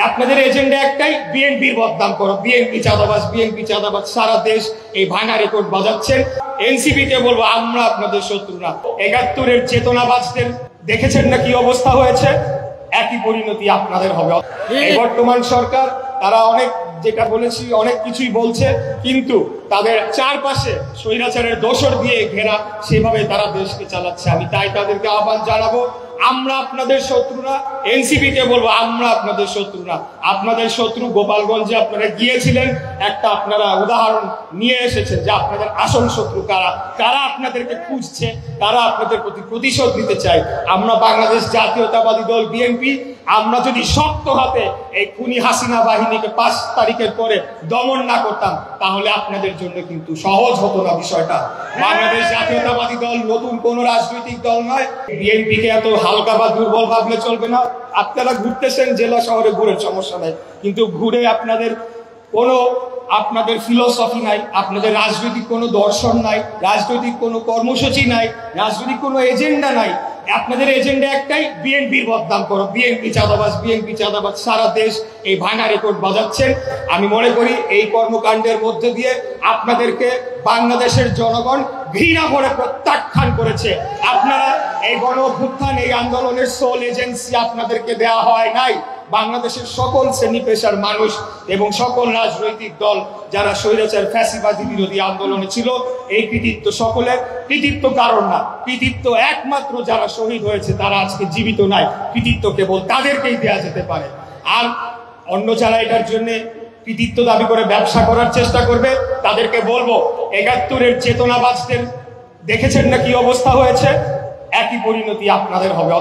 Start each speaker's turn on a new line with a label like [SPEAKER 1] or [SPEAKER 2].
[SPEAKER 1] আপনাদের এজেন্ডা একটাই, বিএনপির বদনাম করো, বিএনপি চাঁদাবাজ। সারা দেশ এই ভাঙা রেকর্ড বাজাচ্ছেন। এনসিপি কে বলবো, আমরা আপনাদের শত্রু না। ৭১-এর চেতনাবাজদের দেখেছেন না কি অবস্থা হয়েছে? একই পরিণতি আপনাদের হবে। এই বর্তমান সরকার তারা অনেক, যেটা বলেছি, অনেক কিছুই বলছে, কিন্তু তাদের চারপাশে স্বৈরাচারের দোসর দিয়ে ঘেরা, সেভাবে তারা দেশকে চালাচ্ছে। আমি তাই তাদেরকে আহ্বান জানাবো, আমরা আপনাদের শত্রু না। এনসিপি কে বলবো, আমরা আপনাদের শত্রু না। আপনাদের শত্রু গোপালগঞ্জে আপনারা গিয়েছিলেন, একটা আপনারা উদাহরণ নিয়ে এসেছেন যে আপনাদের আসল শত্রু কারা, কারা আপনাদেরকে খুঁজছে, কারা আপনাদের প্রতি প্রতিশোধ নিতে চায়। আমরা বাংলাদেশ জাতীয়তাবাদী দল বিএনপি, আমরা যদি শক্ত হাতে এই খুনি হাসিনা বাহিনীকে ৫ তারিখের পরে দমন না করতাম, তাহলে আপনাদের জন্য কিন্তু সহজ হতো না বিষয়টা। বাংলাদেশ জাতীয়তাবাদী দল নতুন কোন রাজনৈতিক দল নয়। বিএনপি কে এত হালকা বা দুর্বল ভাবলে চলবে না। আপনারা ঘুরতেছেন জেলা শহরে, ঘুরে সমস্যা নাই, কিন্তু ঘুরে আপনাদের ফিলোসফি নাই, আপনাদের রাজনৈতিক কোনো দর্শন নাই, রাজনৈতিক কোনো কর্মসূচি নাই, রাজনৈতিক কোনো এজেন্ডা নাই। আপনাদের এজেন্ডা একটাই, বিএনপির বদনাম করো, বিএনপি চাঁদাবাজ। সারা দেশ এই ভাঙা রেকর্ড বাজাচ্ছেন। আমি মনে করি এই কর্মকাণ্ডের মধ্যে দিয়ে আপনাদেরকে বাংলাদেশের জনগণ ঘৃণা করে প্রত্যাখ্যান করেছে। আপনারা এই গণ অভ্যুত্থান, এই আন্দোলনের সোল এজেন্সি আপনাদেরকে দেওয়া হয় নাই। বাংলাদেশের সকল শ্রেণী পেশার মানুষ এবং সকল রাজনৈতিক দল যারা স্বৈরাচার ফ্যাসিবাদী বিরোধী আন্দোলনে ছিল, এই কৃতিত্ব সকলের। কৃতিত্ব কারণ না, কৃতিত্ব একমাত্র যারা শহীদ হয়েছে তারা আজকে জীবিত নাই। কৃতিত্ব কেবল তাদেরকেই দেওয়া যেতে পারে। আর অন্য যারা এটার জন্য কৃতিত্ব দাবি করে ব্যবসা করার চেষ্টা করবে, তাদেরকে বলবো, ৭১-এর চেতনাবাজদের দেখেছেন না কি অবস্থা হয়েছে? একই পরিণতি আপনাদের হবে।